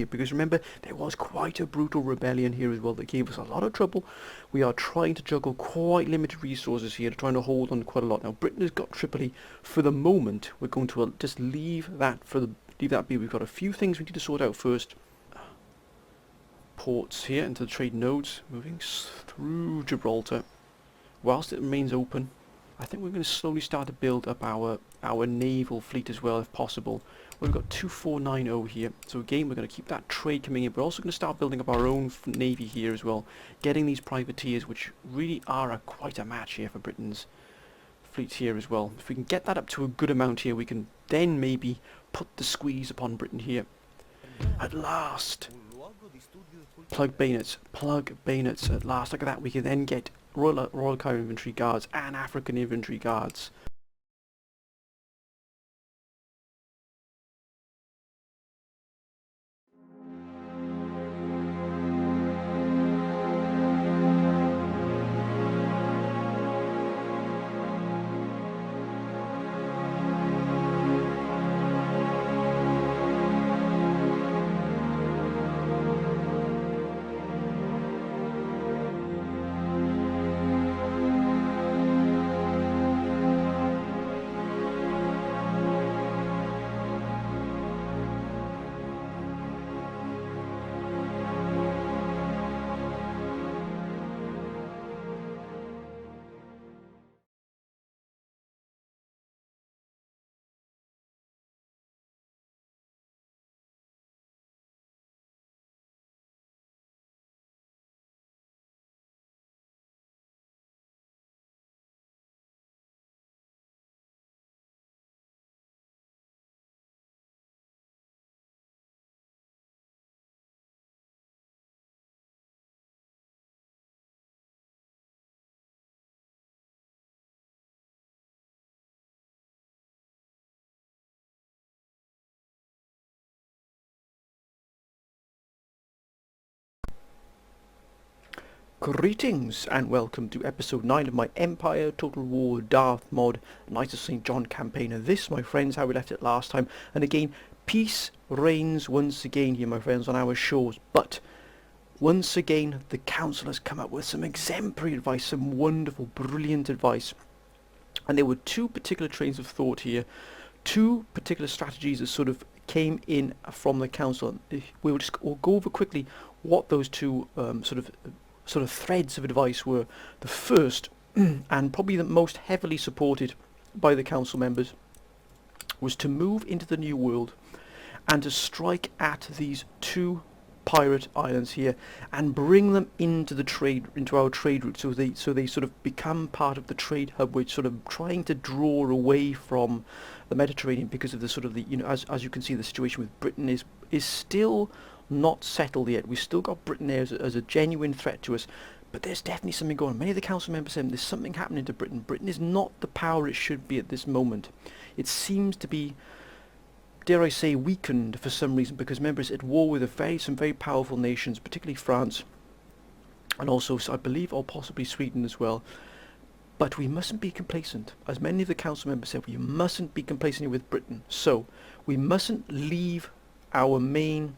because remember there was quite a brutal rebellion here as well that gave us a lot of trouble. We are trying to juggle quite limited resources here, trying to hold on quite a lot. Now Britain has got Tripoli for the moment. We're going to just leave that be. We've got a few things we need to sort out first. Ports here into the trade nodes, moving through Gibraltar. Whilst it remains open, I think we're going to slowly start to build up our naval fleet as well, if possible. We've got 2490 here, so again we're going to keep that trade coming in. We're also going to start building up our own navy here as well, getting these privateers, which really are quite a match here for Britain's fleets here as well. If we can get that up to a good amount here, we can then maybe put the squeeze upon Britain here. At last! Plug bayonets at last. Look at that, we can then get Royal Cairo Infantry Guards and African Infantry Guards. Greetings and welcome to episode 9 of my Empire Total War Darth mod Knights of St. John campaign. And this, my friends, how we left it last time. And again, peace reigns once again here, my friends, on our shores. But once again, the council has come up with some exemplary advice, some wonderful, brilliant advice. And there were two particular trains of thought here, two particular strategies that sort of came in from the council. We'll go over quickly what those two sort of threads of advice were. The first, and probably the most heavily supported by the council members, was to move into the New World and to strike at these two pirate islands here and bring them into our trade route, so they sort of become part of the trade hub, which sort of trying to draw away from the Mediterranean because of the sort of as you can see, the situation with Britain is still not settled yet. We've still got Britain there as a genuine threat to us, but there's definitely something going on. Many of the council members said there's something happening to Britain. Britain is not the power it should be at this moment. It seems to be, dare I say, weakened for some reason, because remember it's at war with some very powerful nations, particularly France, and also I believe or possibly Sweden as well. But we mustn't be complacent. As many of the council members said, we mustn't be complacent here with Britain. So we mustn't leave our main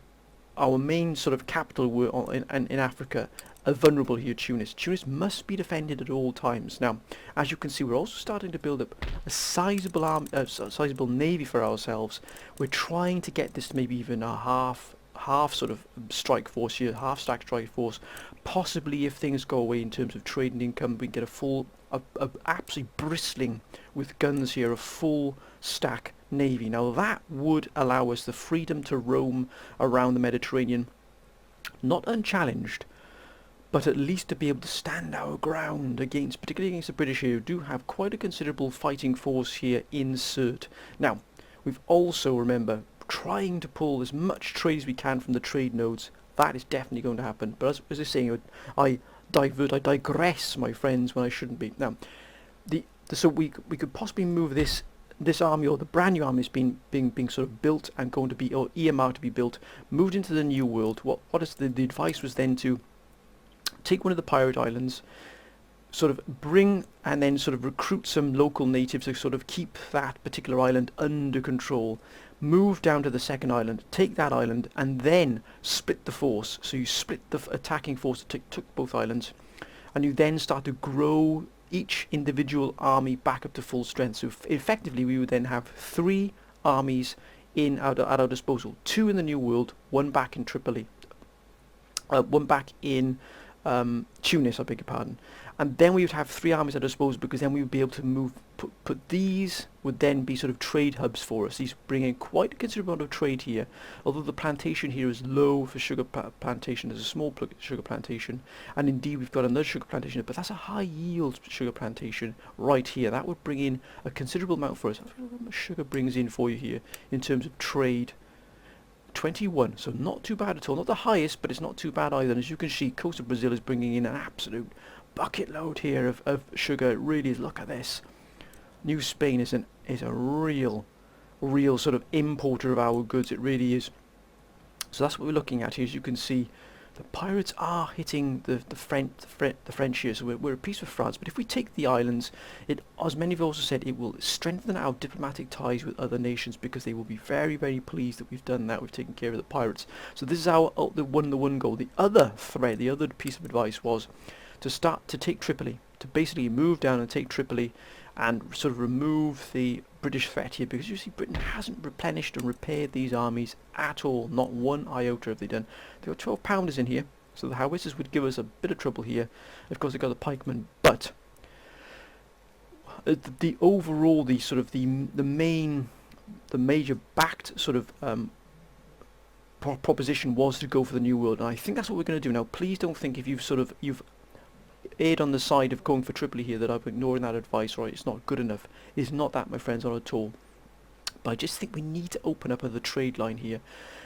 sort of capital in Africa vulnerable here, Tunis. Tunis must be defended at all times. Now, as you can see, we're also starting to build up a sizable navy for ourselves. We're trying to get this to maybe even a half sort of strike force here, half stack strike force. Possibly, if things go away in terms of trade and income, we can get a full, absolutely bristling with guns here, a full stack navy. Now that would allow us the freedom to roam around the Mediterranean, not unchallenged, but at least to be able to stand our ground particularly against the British here, who do have quite a considerable fighting force here in Sirte. Now, we've also, remember, trying to pull as much trade as we can from the trade nodes. That is definitely going to happen. But as I was saying, I digress, my friends, when I shouldn't be. Now, so we could possibly move this army, or the brand new army is being sort of built and going to be, or earmarked to be built, moved into the New World. What is the advice was then to take one of the pirate islands, sort of bring and then sort of recruit some local natives to sort of keep that particular island under control, move down to the second island, take that island, and then split the force. So you split the attacking force that took both islands, and you then start to grow each individual army back up to full strength. So effectively we would then have 3 armies at our disposal. 2 in the New World, 1 back in Tripoli, 1 back in Tunis, I beg your pardon. And then we would have 3 armies at our disposal, because then we would be able to move, put these would then be sort of trade hubs for us. These bring in quite a considerable amount of trade here, although the plantation here is low for sugar plantation. There's a small sugar plantation, and indeed we've got another sugar plantation, but that's a high yield sugar plantation right here. That would bring in a considerable amount for us. I don't know how much sugar brings in for you here in terms of trade. 21, so not too bad at all. Not the highest, but it's not too bad either. And as you can see, coast of Brazil is bringing in an absolute bucket load here of sugar. It really is. Look at this. New Spain is a real sort of importer of our goods. It really is. So that's what we're looking at here. As you can see, the pirates are hitting the French here, so we're at peace with France. But if we take the islands, as many have also said, it will strengthen our diplomatic ties with other nations, because they will be very, very pleased that we've done that. We've taken care of the pirates. So this is our the one goal. The other thread, the other piece of advice was to start to take Tripoli, to basically move down and take Tripoli, and sort of remove the British threat here, because you see Britain hasn't replenished and repaired these armies at all. Not one iota have they done. They've got 12 pounders in here, so the howitzers would give us a bit of trouble here. Of course they've got the pikemen, but the overall, the sort of the major backed sort of proposition was to go for the New World, and I think that's what we're going to do. Now please don't think if you've erred on the side of going for Tripoli here that I'm ignoring that advice, right? It's not good enough. It's not that, my friends, not at all. But I just think we need to open up the trade line here.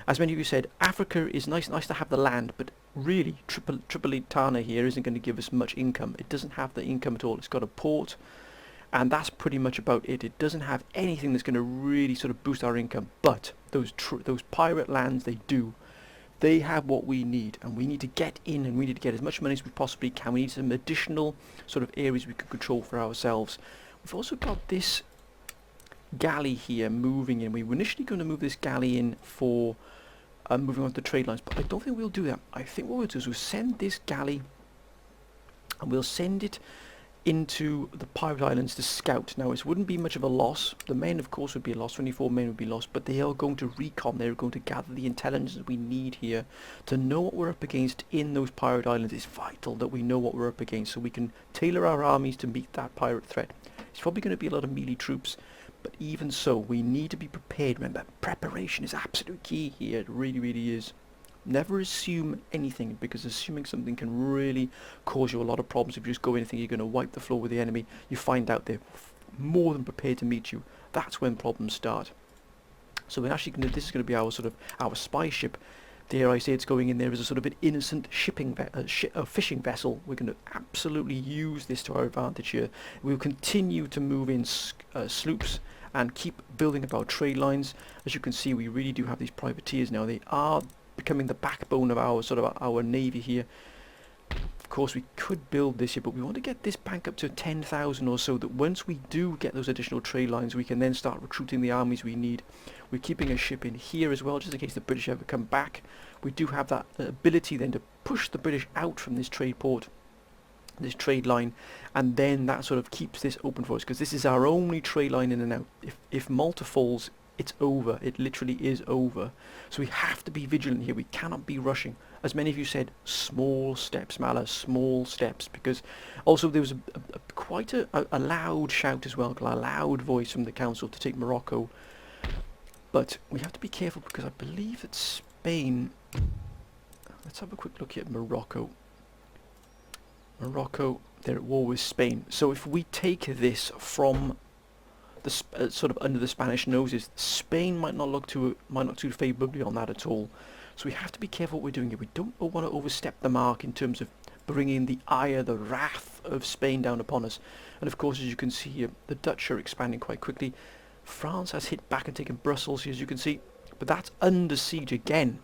As many of you said, Africa is nice to have the land, but really Tripolitana here isn't going to give us much income. It doesn't have the income at all. It's got a port, and that's pretty much about it. It doesn't have anything that's going to really sort of boost our income. But those pirate lands, they have what we need, and we need to get in, and we need to get as much money as we possibly can. We need some additional sort of areas we can control for ourselves. We've also got this galley here moving in. We were initially going to move this galley in for moving on to the trade lines, but I don't think we'll do that. I think what we'll do is we'll send this galley, and we'll send it into the pirate islands to scout. Now it wouldn't be much of a loss. The men of course would be a loss, 24 men would be lost, but they are going to recon. They're going to gather the intelligence that we need here to know what we're up against in those pirate islands. It's vital that we know what we're up against, so we can tailor our armies to meet that pirate threat. It's probably going to be a lot of melee troops, but even so we need to be prepared. Remember, preparation is absolute key here. It really is. Never assume anything, because assuming something can really cause you a lot of problems. If you just go in and think you're going to wipe the floor with the enemy, you find out they're more than prepared to meet you. That's when problems start. So we're actually going to, this is going to be our sort of our spy ship. Dare I say, it's going in there as a sort of an innocent fishing vessel. We're going to absolutely use this to our advantage here. We'll continue to move in sloops and keep building up our trade lines. As you can see, we really do have these privateers now. They are becoming the backbone of our navy here. Of course we could build this here, but we want to get this bank up to 10,000 or so, that once we do get those additional trade lines we can then start recruiting the armies we need. We're keeping a ship in here as well, just in case the British ever come back. We do have that ability then to push the British out from this trade port, this trade line, and then that sort of keeps this open for us, because this is our only trade line in and out. If Malta falls, it's over. It literally is over. So we have to be vigilant here. We cannot be rushing. As many of you said, small steps, Mala, small steps, because also there was quite a loud shout as well, a loud voice from the council to take Morocco. But we have to be careful, because I believe that Spain... Let's have a quick look here at Morocco. Morocco, they're at war with Spain. So if we take this from the sort of under the Spanish noses, Spain might not look too favourably on that at all. So we have to be careful what we're doing here. We don't want to overstep the mark in terms of bringing the ire, the wrath of Spain down upon us. And of course, as you can see here, the Dutch are expanding quite quickly. France has hit back and taken Brussels here, as you can see, but that's under siege again.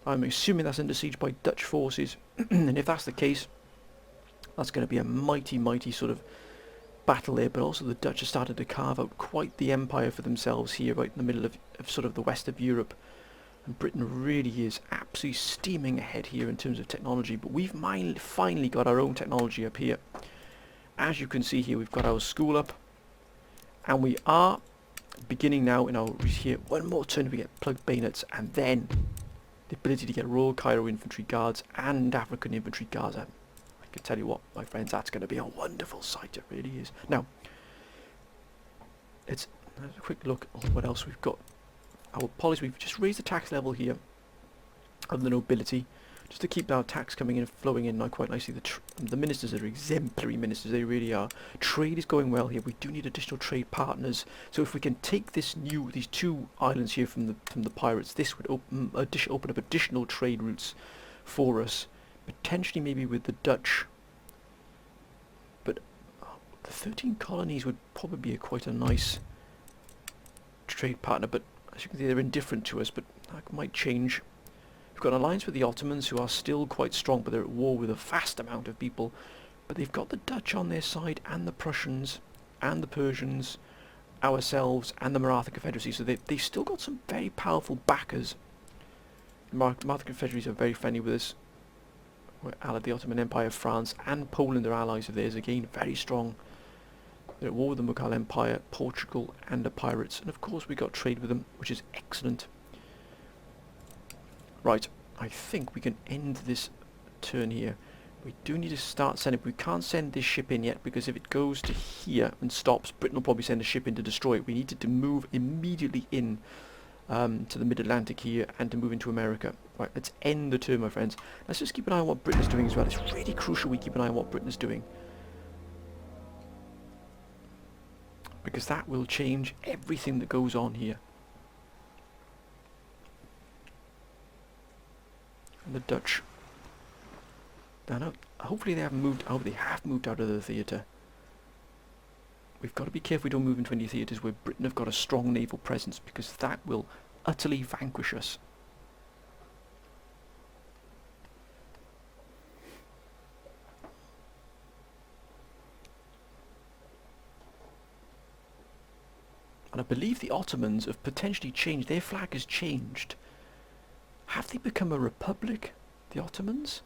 I'm assuming that's under siege by Dutch forces, and if that's the case, That's going to be a mighty, mighty sort of battle there, but also the Dutch have started to carve out quite the empire for themselves here, right in the middle of sort of the west of Europe. And Britain really is absolutely steaming ahead here in terms of technology, but we've finally got our own technology up here. As you can see here, we've got our school up, and we are beginning now in our here. One more turn we get plugged bayonets, and then the ability to get Royal Cairo infantry guards and African infantry guards. I can tell you what, my friends, that's going to be a wonderful sight. It really is. Now, let's have a quick look at what else we've got. Our policy, we've just raised the tax level here of the nobility, just to keep our tax coming in and flowing in quite nicely. The ministers are exemplary ministers, they really are. Trade is going well here. We do need additional trade partners. So if we can take these two islands here from the pirates, this would open up additional trade routes for us, potentially maybe with the Dutch. But the 13 colonies would probably be quite a nice trade partner. But as you can see, they're indifferent to us, but that might change. We've got an alliance with the Ottomans, who are still quite strong, but they're at war with a vast amount of people. But they've got the Dutch on their side, and the Prussians, and the Persians, ourselves, and the Maratha Confederacy. So they've still got some very powerful backers. The Maratha Confederacy are very friendly with us. We're allied the Ottoman Empire, France, and Poland are allies of theirs. Again, very strong. They're at war with the Mughal Empire, Portugal, and the pirates. And of course we got trade with them, which is excellent. Right, I think we can end this turn here. We do need to start sending. We can't send this ship in yet, because if it goes to here and stops, Britain will probably send a ship in to destroy it. We needed to move immediately in to the mid-Atlantic here and to move into America. Right, let's end the turn, my friends. Let's just keep an eye on what Britain is doing as well. It's really crucial we keep an eye on what Britain is doing, because that will change everything that goes on here. And the Dutch. Now, hopefully they haven't moved. Oh, they have moved out of the theatre. We've got to be careful we don't move into any theatres where Britain have got a strong naval presence, because that will utterly vanquish us. And I believe the Ottomans have potentially changed. Their flag has changed. Have they become a republic, the Ottomans?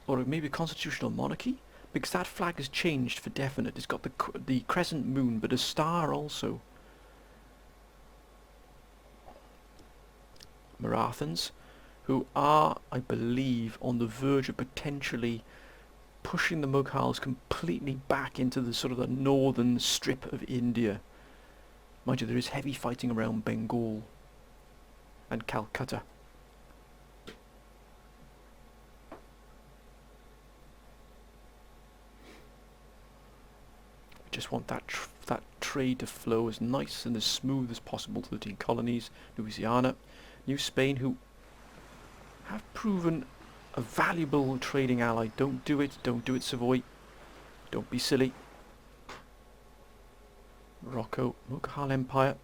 Or maybe a constitutional monarchy? Because that flag has changed for definite. It's got the crescent moon, but a star also. Marathans, who are, I believe, on the verge of potentially pushing the Mughals completely back into the sort of the northern strip of India. Mind you, there is heavy fighting around Bengal and Calcutta. We just want that trade to flow as nice and as smooth as possible to the 13 colonies. Louisiana, New Spain, who have proven a valuable trading ally. Don't do it, Savoy. Don't be silly. Morocco, Mughal Empire,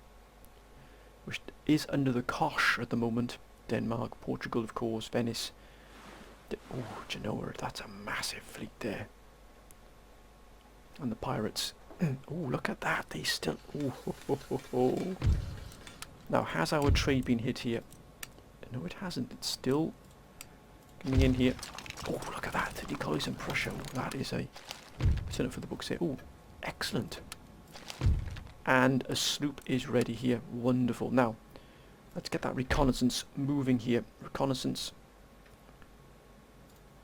which is under the Kosh at the moment. Denmark, Portugal, of course, Venice. Oh, Genoa, that's a massive fleet there. And the pirates. Oh, look at that, they still... Oh. Now, has our trade been hit here? No, it hasn't. It's still coming in here. Oh, look at that, 30 colonies in Prussia. Oh, that is a... turn it for the books here. Oh, excellent. And a sloop is ready here. Wonderful. Now, let's get that reconnaissance moving here. Reconnaissance.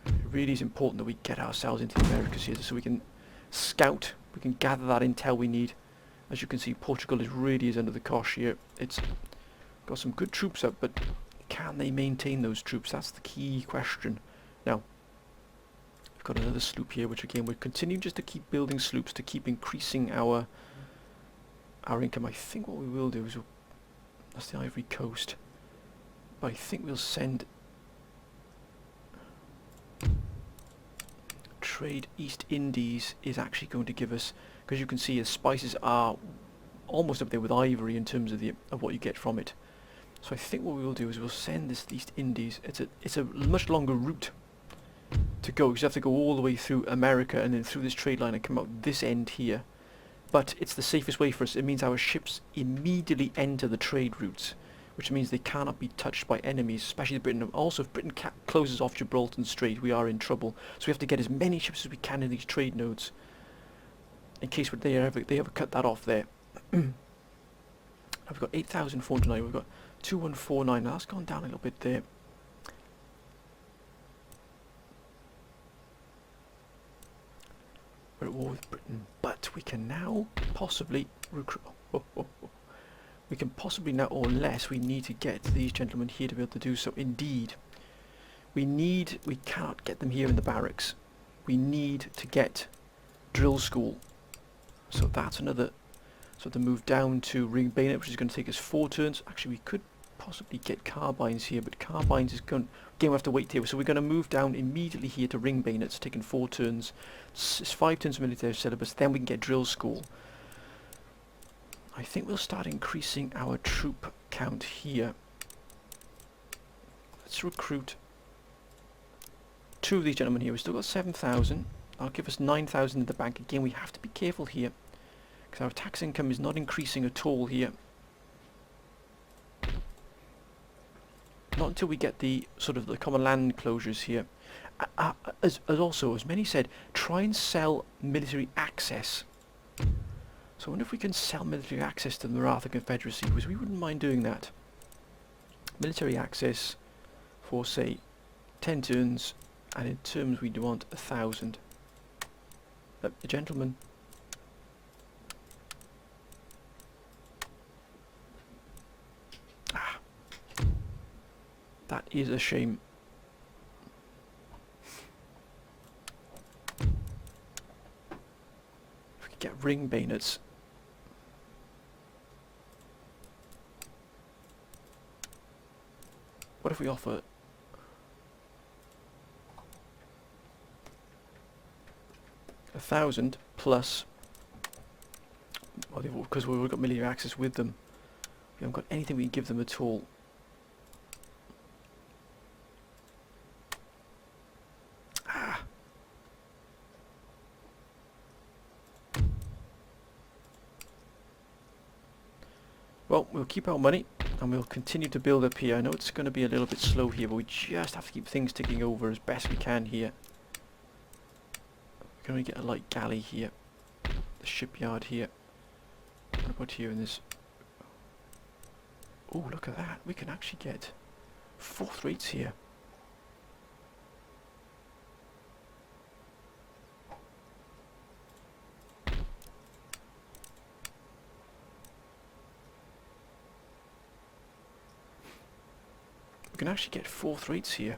It really is important that we get ourselves into the Americas here so we can scout. We can gather that intel we need. As you can see, Portugal really is under the cosh here. It's got some good troops up, but can they maintain those troops? That's the key question. Now, we've got another sloop here, which again, we're continuing just to keep building sloops to keep increasing our income. I think what we will do is that's the Ivory Coast, but I think we'll send trade. East Indies is actually going to give us, because you can see the spices are almost up there with ivory in terms of what you get from it. So I think what we will do is we'll send this East Indies. It's a much longer route to go, because you have to go all the way through America and then through this trade line and come out this end here. But it's the safest way for us. It means our ships immediately enter the trade routes, which means they cannot be touched by enemies, especially Britain. Also, if Britain closes off Gibraltar Strait, we are in trouble. So we have to get as many ships as we can in these trade nodes, in case they ever cut that off there. Now we've got 8,409. We've got 2149. Now that's gone down a little bit there. We're at war with Britain, but we can now possibly recruit. We can possibly now, or unless we need to get these gentlemen here to be able to do so. Indeed, we cannot get them here in the barracks. We need to get drill school. So that's another sort of move down to ring bayonet, which is going to take us 4 turns. Actually, we could possibly get carbines here, but carbines is going. Again, we have to wait here. So we're going to move down immediately here to ring bayonets, taking 4 turns. It's 5 turns of military syllabus. Then we can get drill school. I think we'll start increasing our troop count here. Let's recruit 2 of these gentlemen here. We've still got 7,000. That'll give us 9,000 in the bank. Again, we have to be careful here, because our tax income is not increasing at all here. Not until we get the sort of the common land closures here. As many said, try and sell military access. So I wonder if we can sell military access to the Maratha Confederacy, because we wouldn't mind doing that. Military access for, say, 10 turns, and in terms we do want 1,000. The gentleman. That is a shame. If we could get ring bayonets. What if we offer 1,000 plus, well, because we've got military access with them, we haven't got anything we can give them at all. Well, we'll keep our money and we'll continue to build up here. I know it's going to be a little bit slow here, but we just have to keep things ticking over as best we can here. We're going to get a light galley here, the shipyard here. What about here in this? Oh, look at that. We can actually get 4th rates here. We can actually get 4th rates here.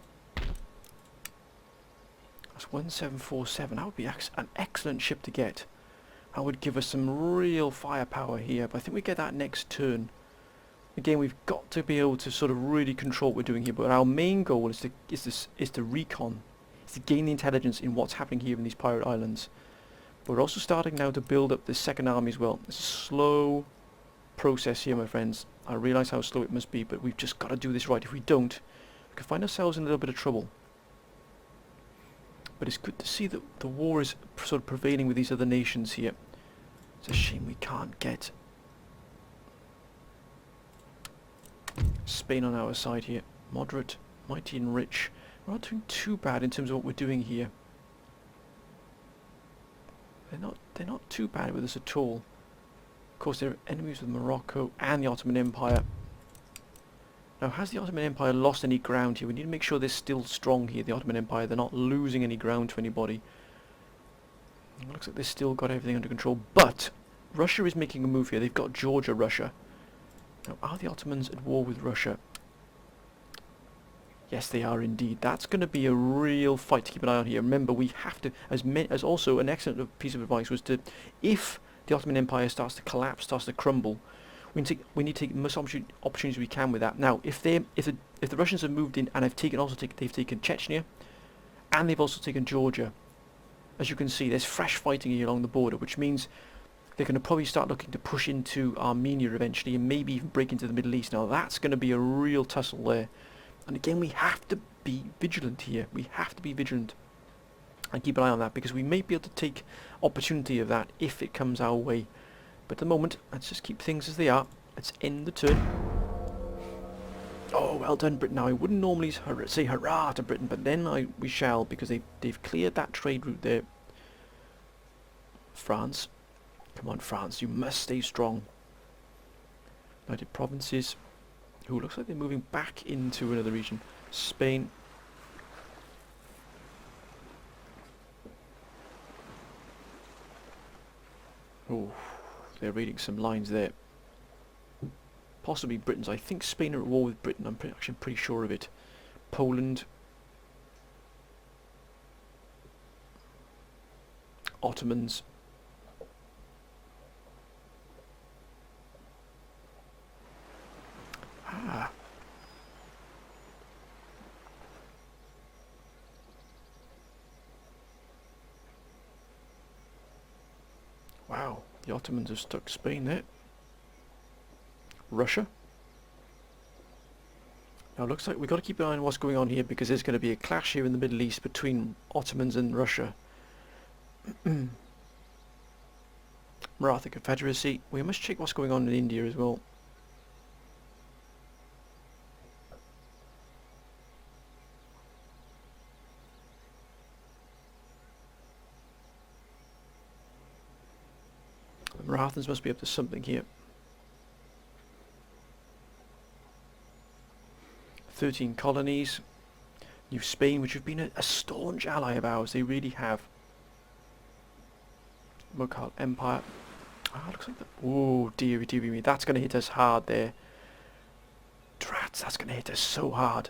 That's 1747. That would be an excellent ship to get. That would give us some real firepower here. But I think we get that next turn. Again, we've got to be able to sort of really control what we're doing here. But our main goal is to recon. Is to gain the intelligence in what's happening here in these pirate islands. But we're also starting now to build up the second army as well. It's a slow process here, my friends. I realise how slow it must be, but we've just got to do this right. If we don't, we can find ourselves in a little bit of trouble. But it's good to see that the war is sort of prevailing with these other nations here. It's a shame we can't get Spain on our side here. Moderate, mighty and rich. We're not doing too bad in terms of what we're doing here. They're not too bad with us at all. Of course, they're enemies with Morocco and the Ottoman Empire. Now, has the Ottoman Empire lost any ground here? We need to make sure they're still strong here, the Ottoman Empire. They're not losing any ground to anybody. It looks like they've still got everything under control. But Russia is making a move here. They've got Georgia, Russia. Now, are the Ottomans at war with Russia? Yes, they are indeed. That's going to be a real fight to keep an eye on here. Remember, we have to, as also an excellent piece of advice was to, if the Ottoman Empire starts to collapse, starts to crumble, we need to take the most opportunities we can with that. Now, if the Russians have moved in and they've taken Chechnya, and they've also taken Georgia, as you can see, there's fresh fighting here along the border, which means they're going to probably start looking to push into Armenia eventually, and maybe even break into the Middle East. Now, that's going to be a real tussle there. And again, we have to be vigilant here. We have to be vigilant. And keep an eye on that, because we may be able to take opportunity of that if it comes our way. But at the moment, let's just keep things as they are. Let's end the turn. Oh, well done, Britain. Now, I wouldn't normally say hurrah to Britain, but then we shall, because they've cleared that trade route there. France. Come on, France, you must stay strong. United Provinces. Who looks like they're moving back into another region. Spain. Oh, they're reading some lines there. Possibly Britain's. I think Spain are at war with Britain. I'm actually pretty sure of it. Poland. Ottomans. Ah. Wow, the Ottomans have stuck Spain there. Russia. Now it looks like we've got to keep an eye on what's going on here, because there's going to be a clash here in the Middle East between Ottomans and Russia. Maratha Confederacy. We must check what's going on in India as well. The Marathans must be up to something here. 13 colonies. New Spain, which have been a staunch ally of ours. They really have. Mughal Empire. Ah, looks like that. Oh, dearie me. That's going to hit us hard there. Drats, that's going to hit us so hard.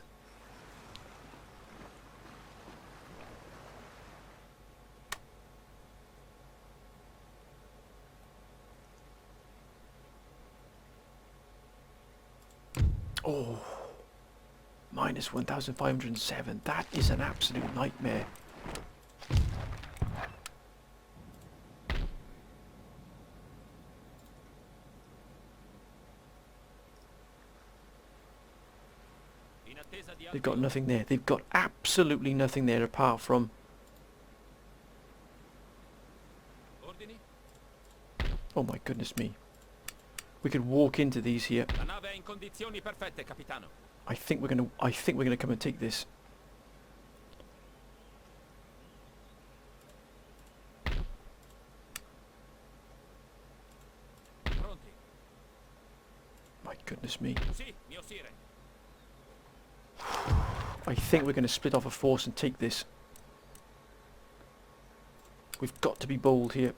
Oh. Minus 1,507. That is an absolute nightmare. They've got nothing there. They've got absolutely nothing there apart from... Oh my goodness me. We could walk into these here. I think we're gonna come and take this. My goodness me. I think we're going to split off a force and take this. We've got to be bold here.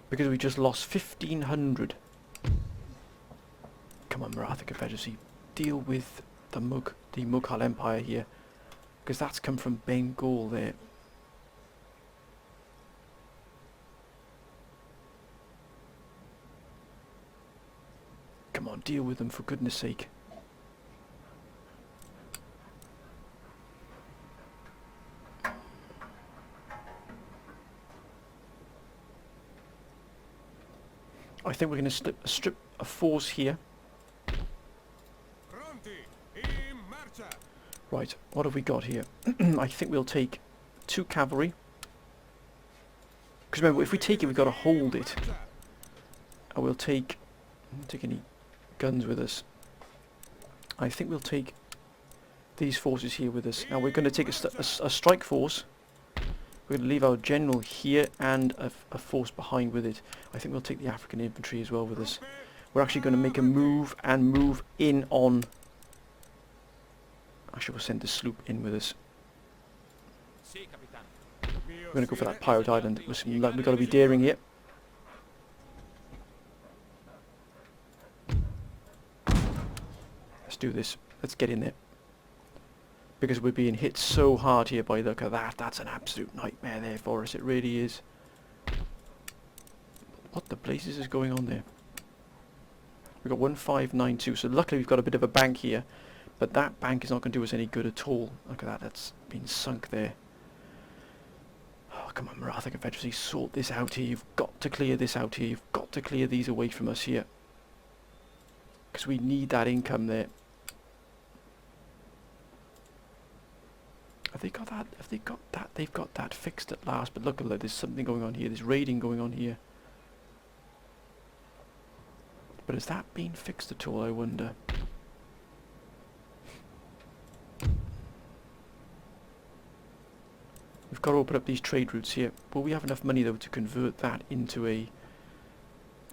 Because we just lost 1,500. Come on, Maratha Confederacy. Deal with the Mughal Empire here. Because that's come from Bengal there. Come on, deal with them for goodness sake. I think we're going to strip a force here. Right, what have we got here? I think we'll take 2 cavalry. Because remember, if we take it, we've got to hold it. And we'll take... Won't take any guns with us. I think we'll take these forces here with us. Now we're going to take a strike force. We're going to leave our general here and a force behind with it. I think we'll take the African infantry as well with us. We're actually going to make a move and move in on... Actually, we'll send the sloop in with us. We're going to go for that pirate island. We've got to be daring here. Let's do this. Let's get in there. Because we're being hit so hard here by the look of that. That's an absolute nightmare there for us. It really is. What the blazes is going on there? We've got 1592. So luckily we've got a bit of a bank here. But that bank is not going to do us any good at all. Look at that. That's been sunk there. Oh, come on, Maratha Confederacy. Sort this out here. You've got to clear this out here. You've got to clear these away from us here. Because we need that income there. Have they got that? Have they got that? They've got that fixed at last. But look, there's something going on here. There's raiding going on here. But has that been fixed at all, I wonder? We've got to open up these trade routes here. Will we have enough money though to convert that into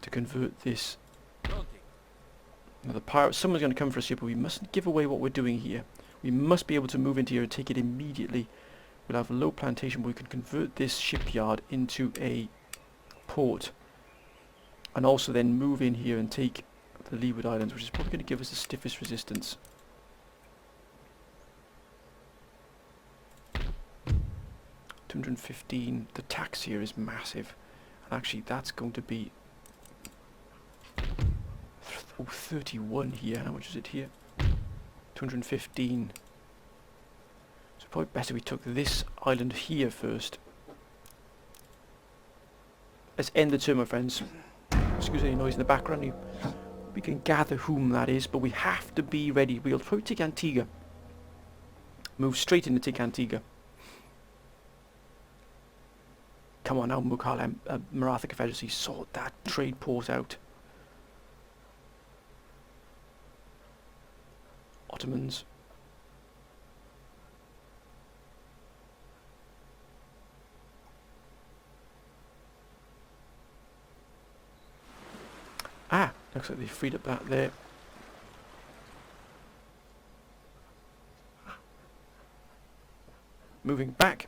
to convert this? Now the pirates, someone's going to come for us here, but we mustn't give away what we're doing here. We must be able to move into here and take it immediately. We'll have a low plantation where we can convert this shipyard into a port. And also then move in here and take the Leeward Islands, which is probably going to give us the stiffest resistance. 215. The tax here is massive. And actually that's going to be 31 here. How much is it here? 215. So probably better we took this island here first. Let's end the turn, my friends. Excuse any noise in the background. We can gather whom that is, but we have to be ready. We'll probably take Antigua. Move straight into take Antigua. Come on now, Maratha Confederacy, sort that trade port out. Ottomans. Ah, looks like they freed up that there. Moving back.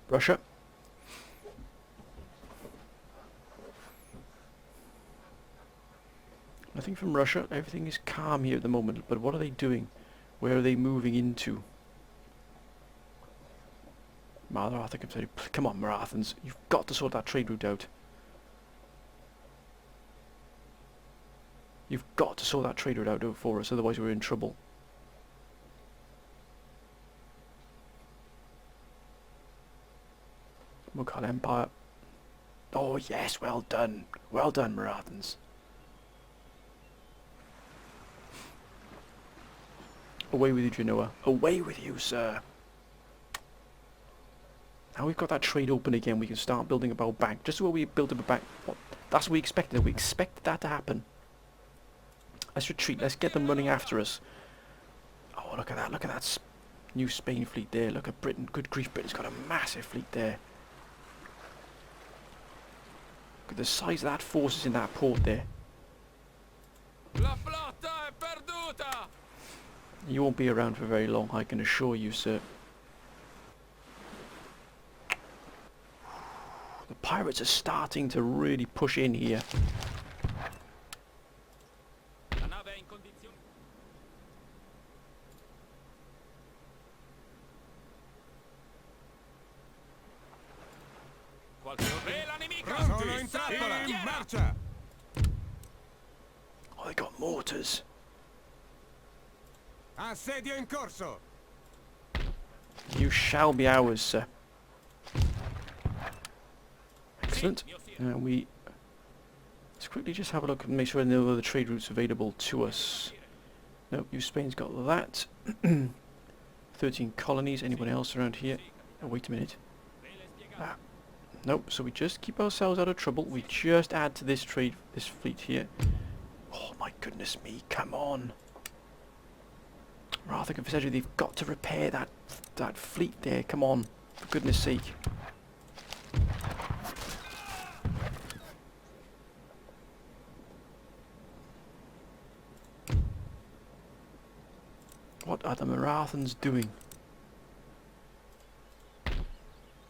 Russia. Nothing from Russia. Everything is calm here at the moment. But what are they doing? Where are they moving into? Maratha Confederacy. Come on, Marathans. You've got to sort that trade route out. You've got to sort that trade route out for us, otherwise we're in trouble. Mughal Empire. Oh yes, well done. Well done, Marathans. Away with you, Genoa. Away with you, sir. Now we've got that trade open again, we can start building up our bank. Just where we built up a bank. That's what we expected. We expected that to happen. Let's retreat. Let's get them running after us. Oh, look at that. Look at that New Spain fleet there. Look at Britain. Good grief, Britain's got a massive fleet there. Look at the size of that forces in that port there. La flotta è perduta! You won't be around for very long, I can assure you, sir. The pirates are starting to really push in here. La nave è in condizioni. Sono in trappola! In marcia! Oh, they got mortars. Assedio in corso! You shall be ours, sir. Excellent. Let's quickly just have a look and make sure no other trade routes available to us. Nope, New Spain's got that. 13 colonies. Anyone else around here? Oh, wait a minute. Ah. Nope, so we just keep ourselves out of trouble. We just add to this fleet here. Oh my goodness me, come on. Rather Confederacy, they've got to repair that fleet there, come on. For goodness sake. What are the Marathans doing?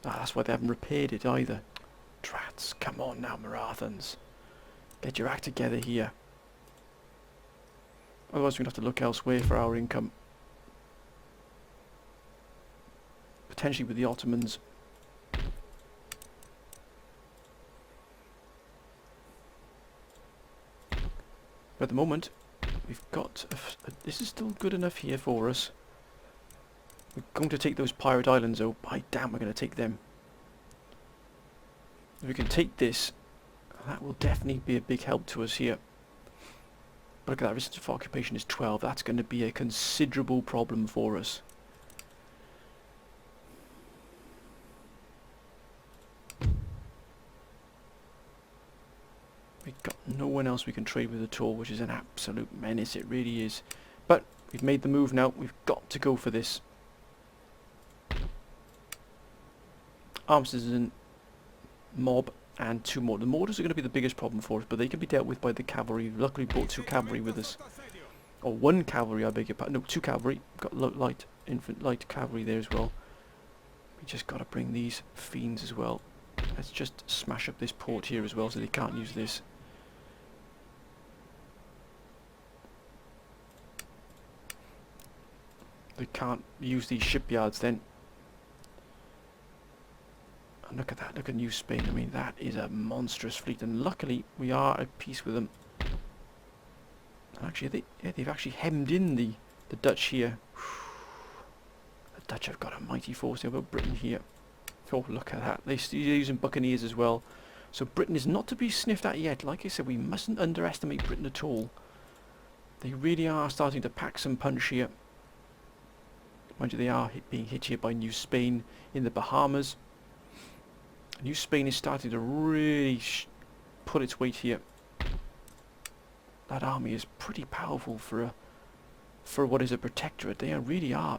Ah, that's why they haven't repaired it either. Drats, come on now, Marathans. Get your act together here. Otherwise we're going to have to look elsewhere for our income. Potentially with the Ottomans. But at the moment, we've got... this is still good enough here for us. We're going to take those pirate islands, oh, by damn, we're going to take them. If we can take this, that will definitely be a big help to us here. But look at that, resistance for occupation is 12. That's going to be a considerable problem for us. We've got no one else we can trade with at all, which is an absolute menace, it really is. But we've made the move now, we've got to go for this. Arms citizen, mob, and 2 more. The mortars are going to be the biggest problem for us, but they can be dealt with by the cavalry. We've luckily brought 2 cavalry with us. Or 1 cavalry, I beg your pardon. No, 2 cavalry. Got light cavalry there as well. We just got to bring these fiends as well. Let's just smash up this port here as well so they can't use this. They can't use these shipyards then. And look at that, look at New Spain. I mean, that is a monstrous fleet, and luckily we are at peace with them. Actually, they've actually hemmed in the Dutch here. The Dutch have got a mighty force over Britain here. Oh, look at that. They're using buccaneers as well. So Britain is not to be sniffed at yet. Like I said, we mustn't underestimate Britain at all. They really are starting to pack some punch here. Mind you, they are being hit here by New Spain in the Bahamas. New Spain is starting to really put its weight here. That army is pretty powerful for what is a protectorate. They really are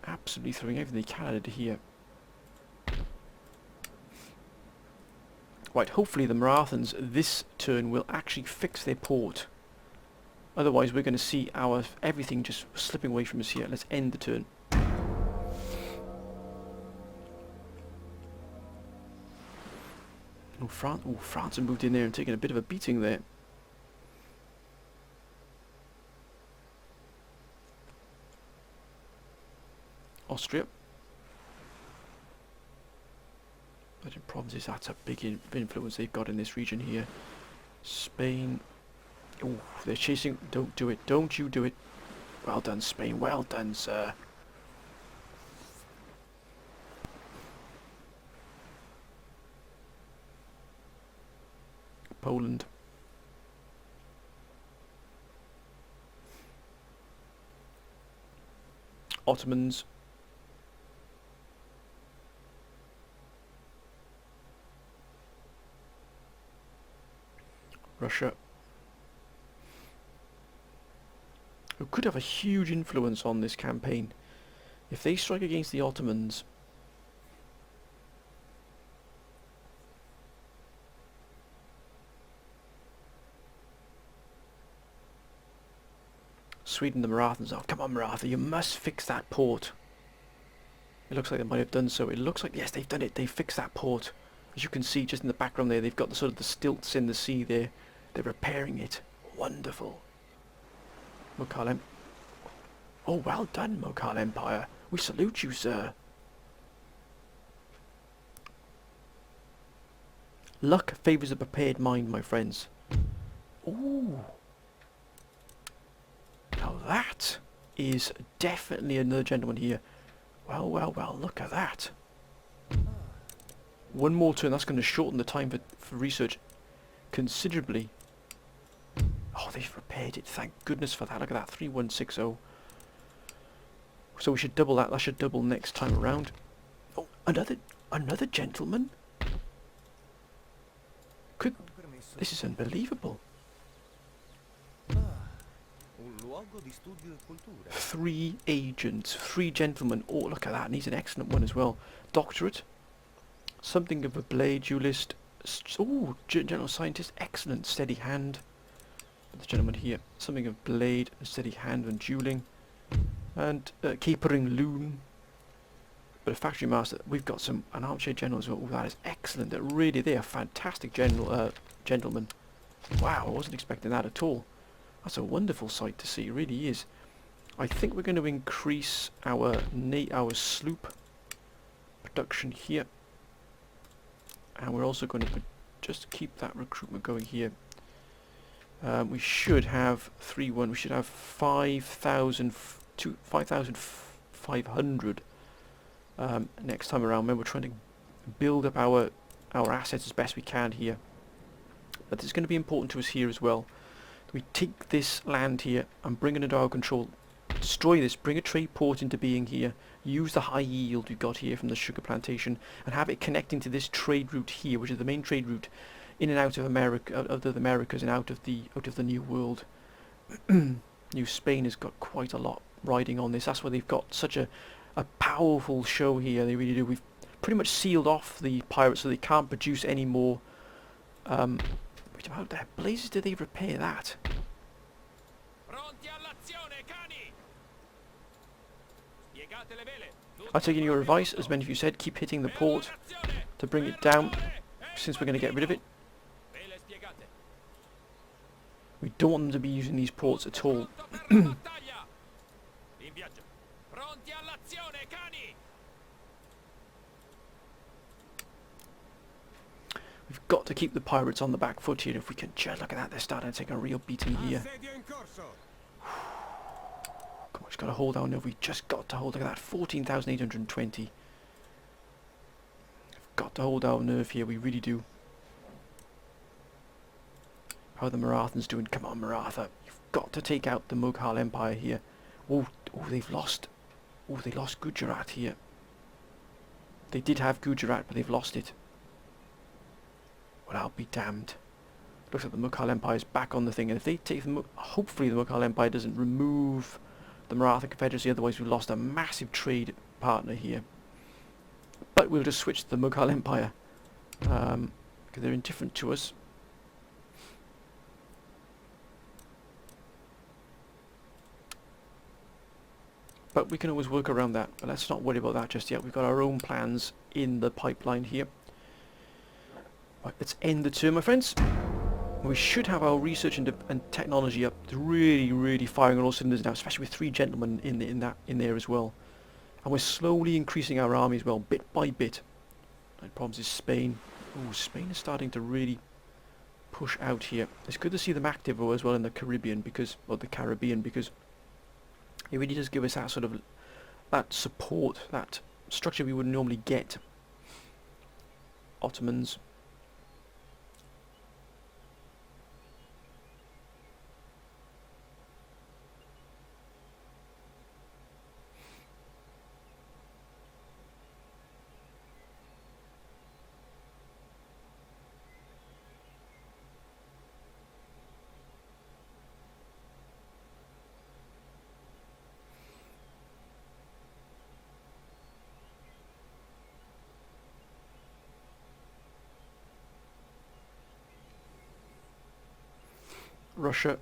absolutely throwing everything they can at it here. Right, hopefully the Marathons this turn will actually fix their port. Otherwise we're going to see everything just slipping away from us here. Let's end the turn. Oh, France have moved in there and taken a bit of a beating there. Austria. Belgian provinces, that's a big influence they've got in this region here. Spain. Oh, they're chasing. Don't do it. Don't you do it. Well done, Spain. Well done, sir. Poland. Ottomans. Russia. Who could have a huge influence on this campaign. If they strike against the Ottomans, Sweden, the Marathons. Oh, come on, Maratha, you must fix that port. It looks like they might have done so. It looks like, yes, they've done it. They fixed that port. As you can see just in the background there, they've got the sort of the stilts in the sea there. They're repairing it. Wonderful. Mokal. Oh, well done, Mokal Empire. We salute you, sir. Luck favours a prepared mind, my friends. Ooh. Now that is definitely another gentleman here. Well, well, well, look at that. One more turn, that's going to shorten the time for research considerably. Oh, they've repaired it. Thank goodness for that. Look at that, 3160. So we should double that. That should double next time around. Oh, another gentleman? This is unbelievable. 3 agents, 3 gentlemen. Oh, look at that. And he's an excellent one as well. Doctorate. Something of a blade duelist. Oh, general scientist. Excellent. Steady hand. The gentleman here. Something of blade, a steady hand and dueling. And capering loon. But a factory master. We've got an armchair general as well. Oh, that is excellent. They are fantastic gentlemen. Wow, I wasn't expecting that at all. That's a wonderful sight to see, it really is. I think we're going to increase our sloop production here. And we're also going to just keep that recruitment going here. We should have 3-1, we should have 5,500 next time around. Remember, we're trying to build up our assets as best we can here. But it's going to be important to us here as well. We take this land here and bring it under our control. Destroy this, bring a trade port into being here, use the high yield we've got here from the sugar plantation, and have it connecting to this trade route here, which is the main trade route in and out of America, out of the Americas and out of the New World. New Spain has got quite a lot riding on this. That's why they've got such a powerful show here. They really do. We've pretty much sealed off the pirates so they can't produce any more. Wait, how the blazes did they repair that? Pronti all'azione, cani! Spiegate le vele. I'll take in your advice, as many of you said, keep hitting the port to bring it down, since we're going to get rid of it. Vele spiegate. We don't want them to be using these ports at all. Pronto per la battaglia. In viaggio. Pronti all'azione, cani! We've got to keep the pirates on the back foot here. If we can just look at that, they're starting to take a real beating here. Assedio in corso. Come on, just got to hold down. We just got to hold. Look at that, 14,820. We've got to hold our nerve here. We really do. How are the Marathans doing? Come on, Maratha. You've got to take out the Mughal Empire here. Oh, they've lost. Oh, they lost Gujarat here. They did have Gujarat, but they've lost it. Well, I'll be damned. Looks like the Mughal Empire is back on the thing, and if they take the hopefully the Mughal Empire doesn't remove the Maratha Confederacy, otherwise we've lost a massive trade partner here. But we'll just switch to the Mughal Empire, because they're indifferent to us. But we can always work around that, but let's not worry about that just yet. We've got our own plans in the pipeline here. Right, let's end the turn, my friends. We should have our research and technology up really firing on all cylinders now, especially with 3 gentlemen in there as well. And we're slowly increasing our army as well, bit by bit. The problems is Spain. Oh, Spain is starting to really push out here. It's good to see them active as well in the Caribbean, because it really does give us that sort of that support, that structure we would normally get. Ottomans. Russia.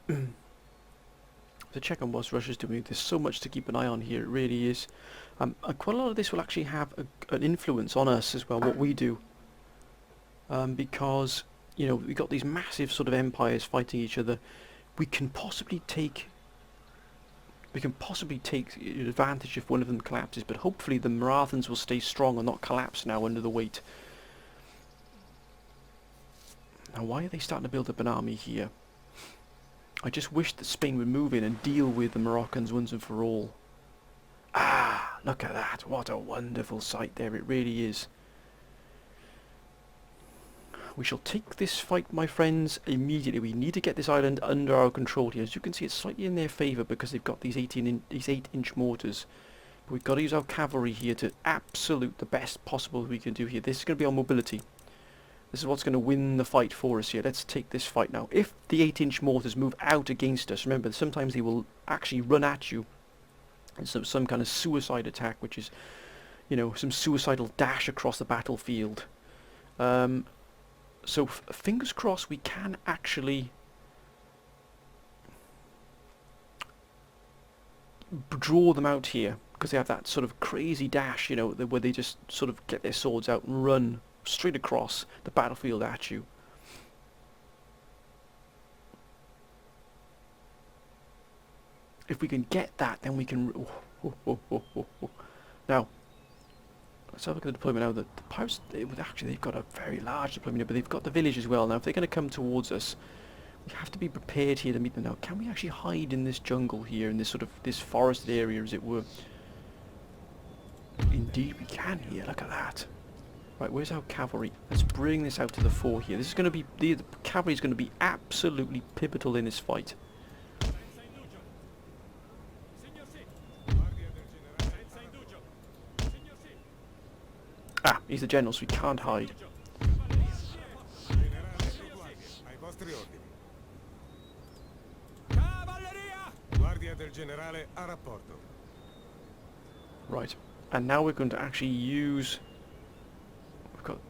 To check on what Russia's doing. There's so much to keep an eye on here. It really is. And quite a lot of this will actually have an influence on us as well, what we do. Because, you know, we've got these massive sort of empires fighting each other. We can possibly take advantage if one of them collapses, but hopefully the Marathans will stay strong and not collapse now under the weight. Now, why are they starting to build up an army here? I just wish that Spain would move in and deal with the Moroccans once and for all. Ah, look at that. What a wonderful sight there. It really is. We shall take this fight, my friends, immediately. We need to get this island under our control here. As you can see, it's slightly in their favour because they've got these 8-inch mortars. But we've got to use our cavalry here to absolute the best possible we can do here. This is going to be our mobility. This is what's going to win the fight for us here. Let's take this fight now. If the 8-inch mortars move out against us, remember, sometimes they will actually run at you. And some kind of suicide attack, which is, you know, some suicidal dash across the battlefield. So fingers crossed we can actually draw them out here, because they have that sort of crazy dash, you know, where they just sort of get their swords out and run straight across the battlefield at you. If we can get that, then we can... Now, let's have a look at the deployment now. The pirates, they've got a very large deployment, but they've got the village as well. Now, if they're going to come towards us, we have to be prepared here to meet them. Now, can we actually hide in this jungle here, in this sort of this forested area, as it were? Indeed, we can here. Look at that. Right, where's our cavalry? Let's bring this out to the fore here. This is going to be... The cavalry is going to be absolutely pivotal in this fight. Ah, he's the general, so he can't hide. Ai vostri ordini. Cavalleria! Guardia del generale a rapporto. Right, and now we're going to actually use... Remember,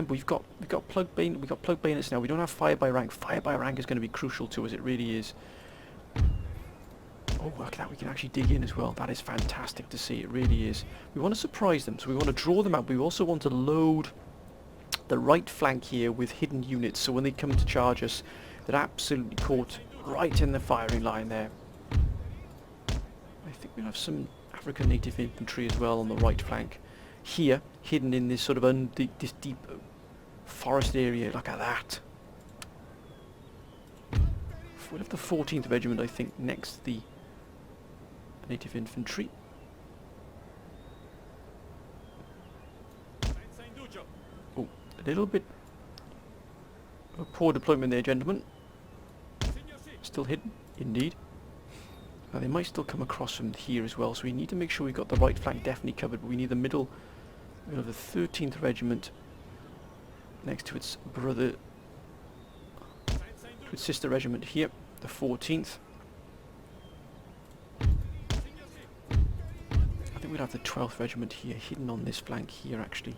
we've got plug bayonets now. We don't have fire by rank. Fire by rank is going to be crucial to us. It really is. Oh, look at that. We can actually dig in as well. That is fantastic to see. It really is. We want to surprise them, so we want to draw them out. But we also want to load the right flank here with hidden units, so when they come to charge us, they're absolutely caught right in the firing line there. I think we have some African native infantry as well on the right flank. Here, hidden in this sort of this deep forest area. Look at that. We'll have the 14th Regiment, I think, next to the native infantry. Oh, a little bit of a poor deployment there, gentlemen. Still hidden, indeed. Now they might still come across from here as well, so we need to make sure we've got the right flank definitely covered, but we need the middle of the 13th Regiment next to its brother, to its sister regiment here, the 14th. I think we'll have the 12th Regiment here, hidden on this flank here actually.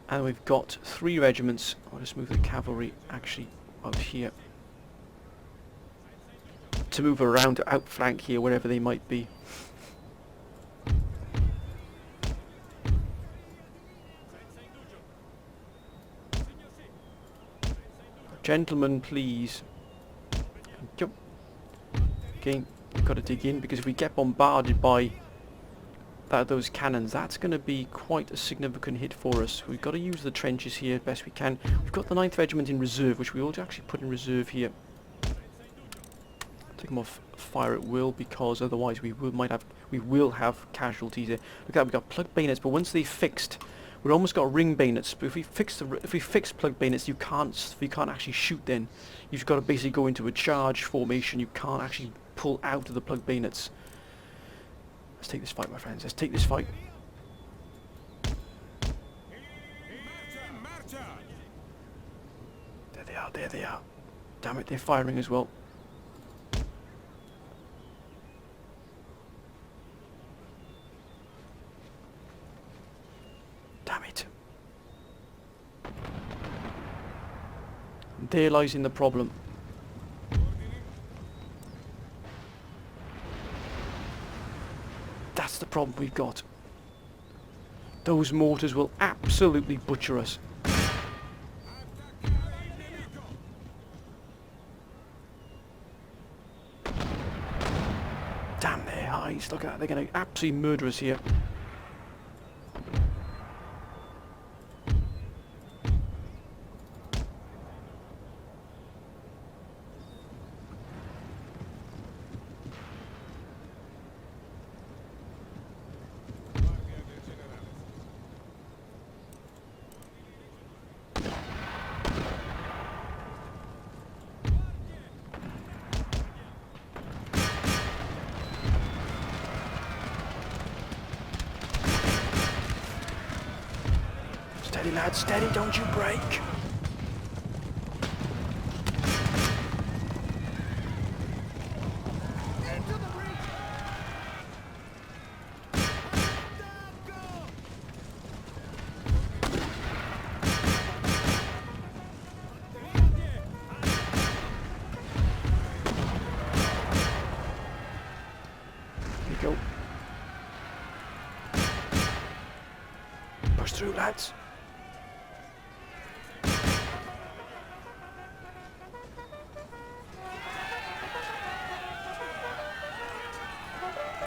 And we've got 3 regiments. I'll just move the cavalry actually out here to move around to outflank here wherever they might be. Gentlemen, please. Thank you. Again, we've got to dig in, because if we get bombarded by those cannons, that's going to be quite a significant hit for us. We've got to use the trenches here as best we can. We've got the 9th Regiment in reserve, which we will actually put in reserve here. Take them off fire at will, because otherwise we will have casualties here. Look at that, we've got plug bayonets, but once they've fixed, we've almost got ring bayonets. But if we fix plug bayonets, you can't actually shoot. Then you've got to basically go into a charge formation. You can't actually pull out of the plug bayonets. Let's take this fight, my friends. Let's take this fight. There they are, there they are. Damn it, they're firing as well. Damn it. There lies in the problem. That's the problem we've got. Those mortars will absolutely butcher us. Damn their eyes, look at that, they're going to absolutely murder us here. Steady lads, steady, don't you break. Here we go. Push through, lads.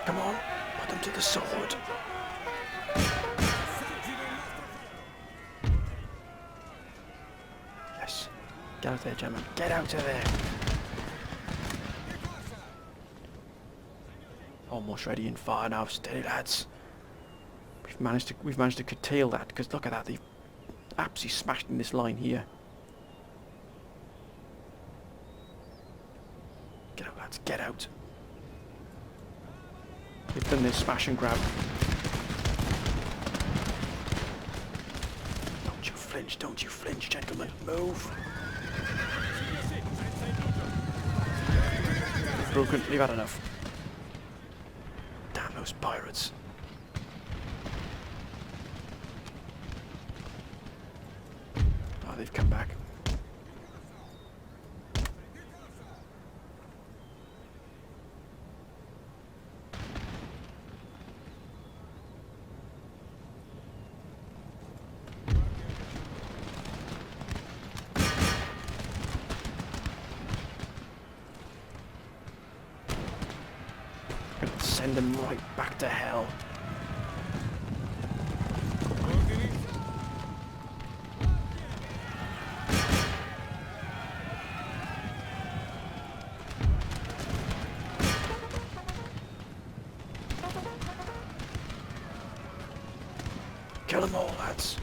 Come on, put them to the sword. Yes. Get out of there, gentlemen. Get out of there. Almost ready and fire now. Steady, lads. We've managed to curtail that, because look at that. They've absolutely smashed in this line here. Get out, lads. Get out. They've done this smash and grab. Don't you flinch, gentlemen. Move. Broken. We've had enough. Damn those pirates. Oh, they've come back. Send them right back to hell. Kill them all, lads.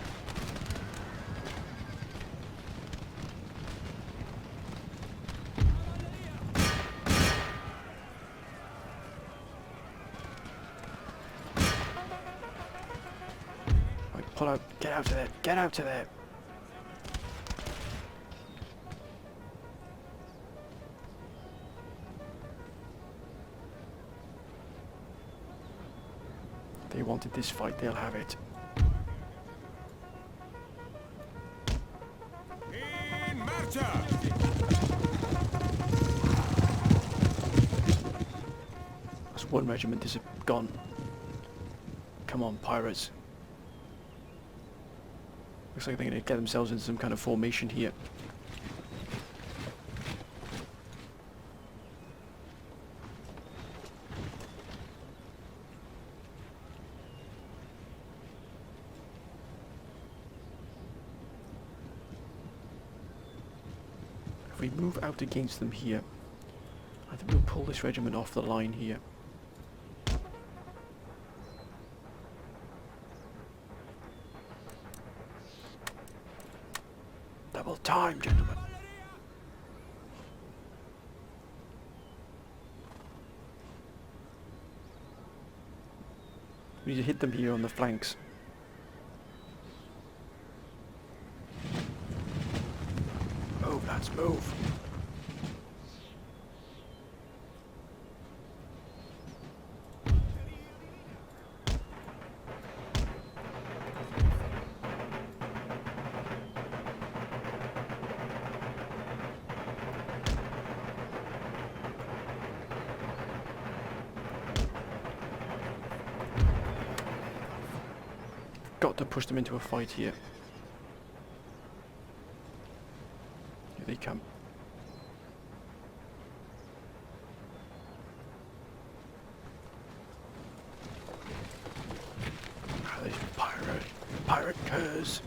Pull out, get out of there, get out of there. They wanted this fight, they'll have it. In marcha! That's one regiment is gone. Come on, pirates. Looks like they're going to get themselves into some kind of formation here. If we move out against them here, I think we'll pull this regiment off the line here. Double time, gentlemen. We need to hit them here on the flanks. Move, lads, move. Got to push them into a fight here. Here they come. Ah, these pirate curs.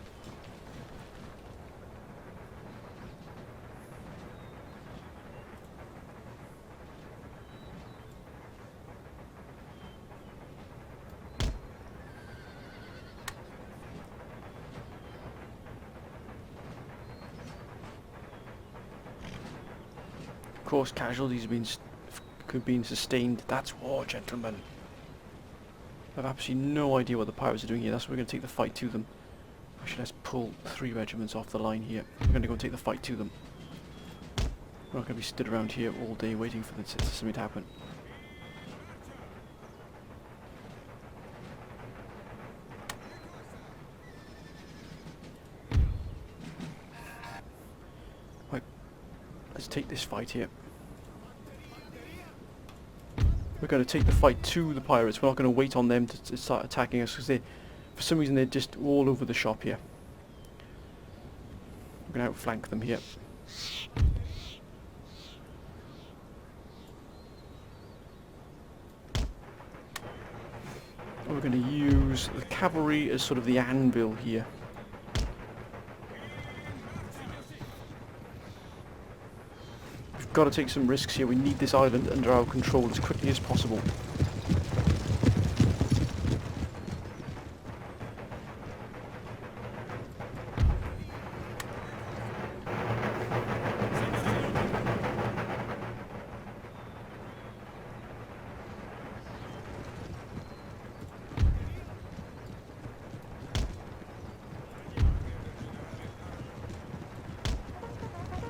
Of course, casualties have been sustained. That's war, gentlemen. I have absolutely no idea what the pirates are doing here. That's why we're going to take the fight to them. Actually, let's pull 3 regiments off the line here. We're going to go and take the fight to them. We're not going to be stood around here all day waiting for something to happen. Right, let's take this fight here. We're going to take the fight to the pirates. We're not going to wait on them to start attacking us, because for some reason they're just all over the shop here. We're going to outflank them here. We're going to use the cavalry as sort of the anvil here. got to take some risks here. We need this island under our control as quickly as possible.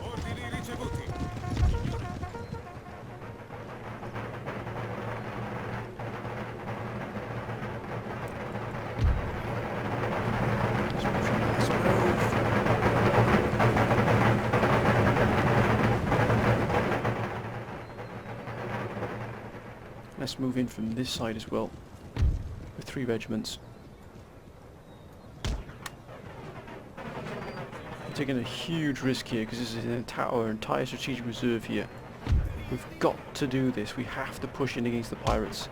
Ordini ricevuti. Let's move in from this side as well, with 3 regiments. Taking a huge risk here because this is our entire strategic reserve here. We've got to do this. We have to push in against the pirates.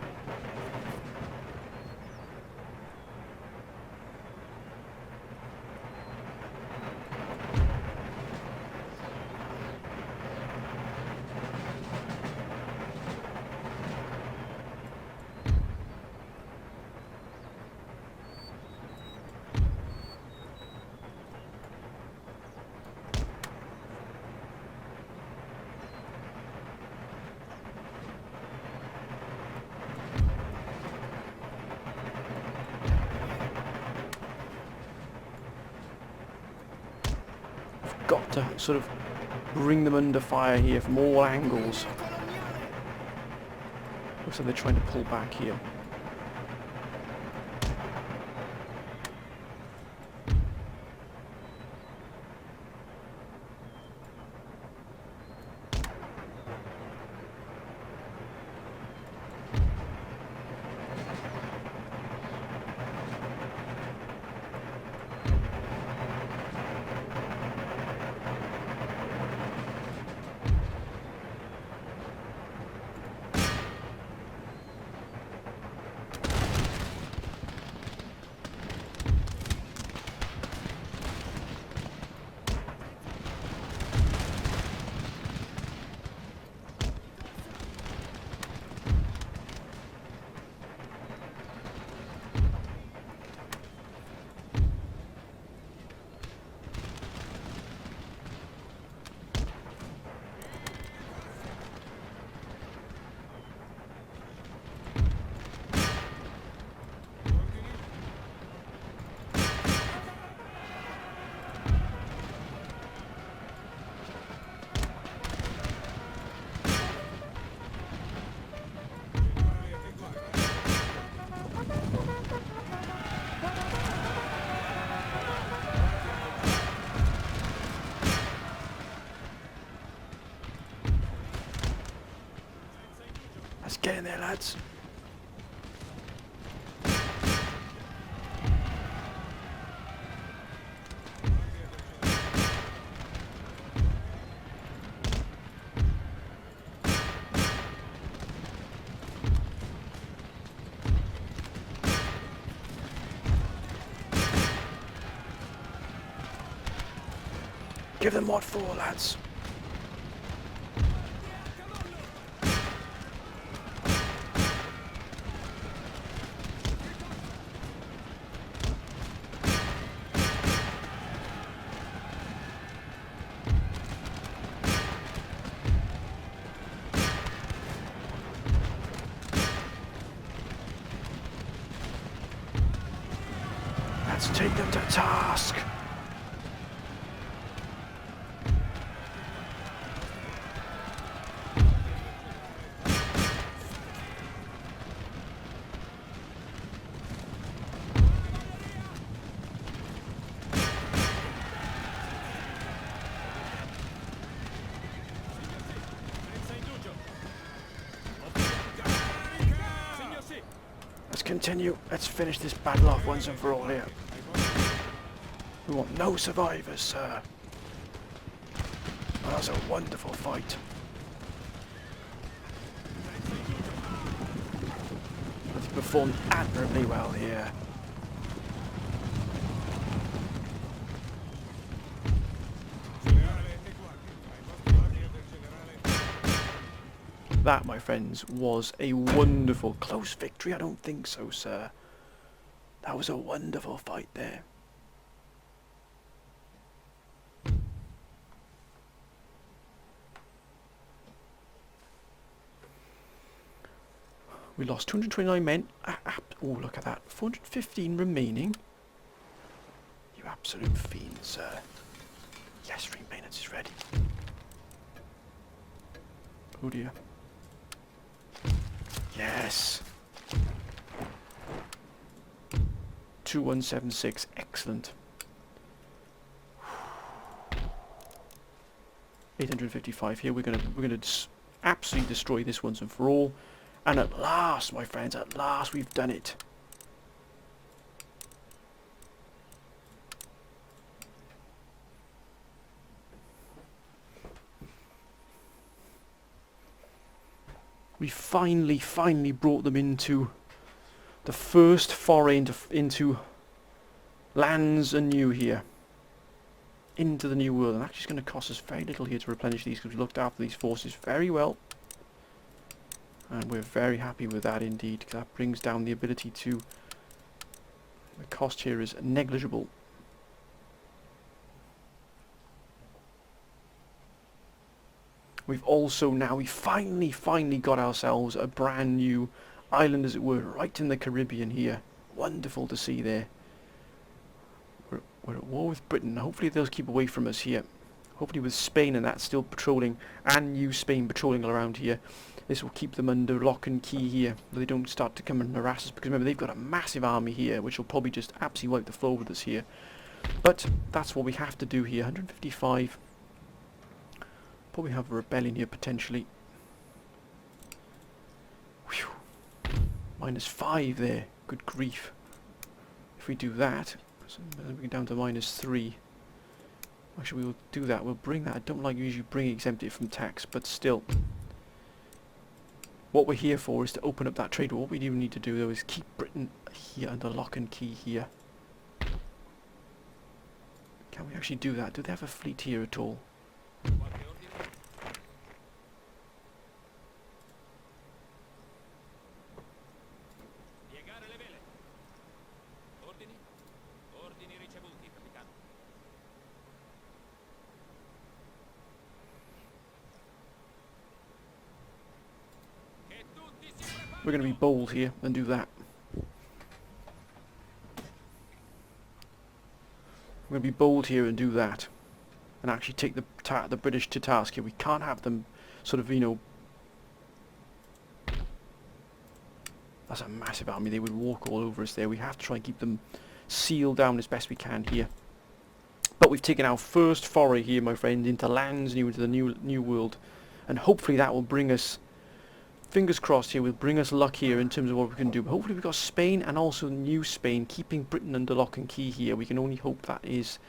Got to sort of bring them under fire here from all angles. Looks like they're trying to pull back here. Let's get in there, lads. Give them what for, lads. Let's take them to task. Let's continue. Let's finish this battle off once and for all here. We want no survivors, sir. That was a wonderful fight. We've performed admirably well here. That, my friends, was a wonderful close victory. I don't think so, sir. That was a wonderful fight there. We lost 229 men. Oh, look at that. 415 remaining. You absolute fiend, sir. Yes, maintenance is ready. Oh dear. Yes. 2176. Excellent. 855 here. We're gonna absolutely destroy this once and for all. And at last, my friends, at last we've done it. We finally brought them into the first foray into lands anew here. Into the new world. And actually it's going to cost us very little here to replenish these, because we looked after these forces very well. And we're very happy with that indeed, because that brings down the ability to... The cost here is negligible. We've also now, we finally got ourselves a brand new island, as it were, right in the Caribbean here. Wonderful to see there. We're at war with Britain. Hopefully they'll keep away from us here. Hopefully with Spain and that still patrolling, and New Spain patrolling around here, this will keep them under lock and key here, so they don't start to come and harass us, because remember they've got a massive army here, which will probably just absolutely wipe the floor with us here. But that's what we have to do here. 155. Probably have a rebellion here potentially. Whew. -5 there. Good grief. If we do that, so we get down to -3. Actually, we'll do that. We'll bring that. I don't like usually bring exempt it from tax, but still. What we're here for is to open up that trade. What we even need to do though is keep Britain here under lock and key here. Can we actually do that? Do they have a fleet here at all? We're going to be bold here and do that. We're going to be bold here and do that. And actually take the British to task here. We can't have them sort of, you know... That's a massive army. They would walk all over us there. We have to try and keep them sealed down as best we can here. But we've taken our first foray here, my friend, into lands new, into the new world. And hopefully that will bring us... Fingers crossed here, will bring us luck here in terms of what we can do. But hopefully we've got Spain and also New Spain keeping Britain under lock and key here. We can only hope that is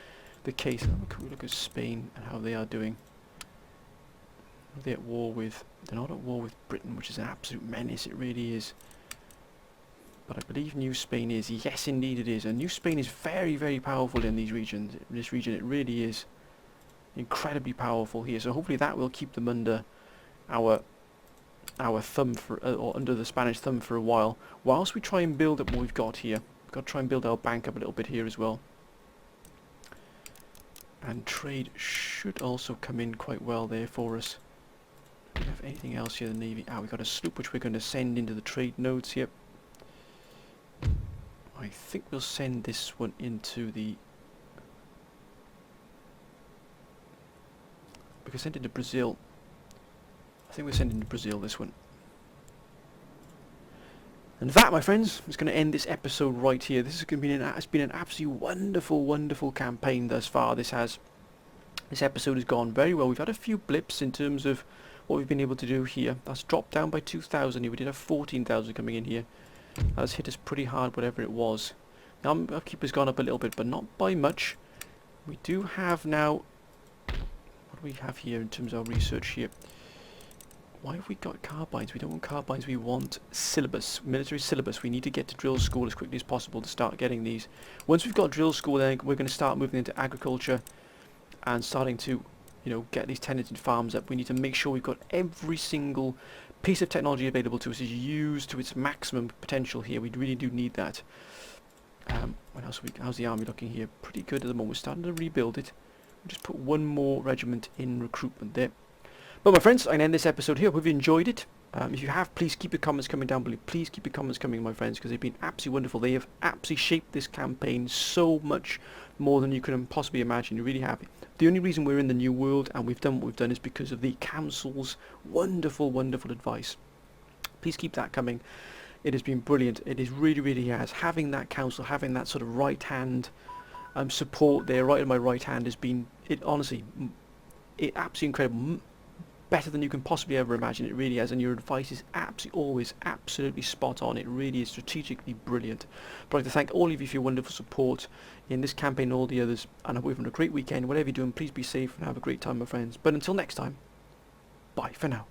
the case. Can we look at Spain and how they are doing? Are they at war with... They're not at war with Britain, which is an absolute menace. It really is. But I believe New Spain is. Yes, indeed it is. And New Spain is very powerful in these regions. In this region, it really is incredibly powerful here. So hopefully that will keep them under our thumb for, or under the Spanish thumb for a while, whilst we try and build up what we've got here. We've got to try and build our bank up a little bit here as well. And trade should also come in quite well there for us. Do we have anything else here in the Navy? We've got a sloop which we're going to send into the trade nodes here. I think we'll send this one into the... We can send it to Brazil. I think we're sending to Brazil this one. And that, my friends, is going to end this episode right here. This is going to be it's been an absolutely wonderful campaign thus far. This episode has gone very well. We've had a few blips in terms of what we've been able to do here. That's dropped down by 2,000 here. We did have 14,000 coming in here. That's hit us pretty hard, whatever it was. Now our upkeep has gone up a little bit, but not by much. We do have now... What do we have here in terms of our research here? Why have we got carbines? We don't want carbines, we want syllabus, military syllabus. We need to get to drill school as quickly as possible to start getting these. Once we've got drill school, then we're going to start moving into agriculture and starting to, you know, get these tenanted farms up. We need to make sure we've got every single piece of technology available to us is used to its maximum potential here. We really do need that. What else? How's the army looking here? Pretty good at the moment. We're starting to rebuild it. We'll just put one more regiment in recruitment there. But my friends, I can end this episode here. Hope you enjoyed it. If you have, please keep your comments coming down below. Please keep your comments coming, my friends, because they've been absolutely wonderful. They have absolutely shaped this campaign so much more than you can possibly imagine. You're really happy. The only reason we're in the new world and we've done what we've done is because of the council's wonderful, wonderful advice. Please keep that coming. It has been brilliant. It is really, really has. Having that council, having that sort of right-hand support there, right in my right hand, has been, it honestly, it absolutely incredible. Better than you can possibly ever imagine. It really has, and your advice is absolutely always absolutely spot on. It really is strategically brilliant. But I'd like to thank all of you for your wonderful support in this campaign and all the others, and I hope you're having a great weekend. Whatever you're doing, please be safe and have a great time, my friends. But until next time, bye for now.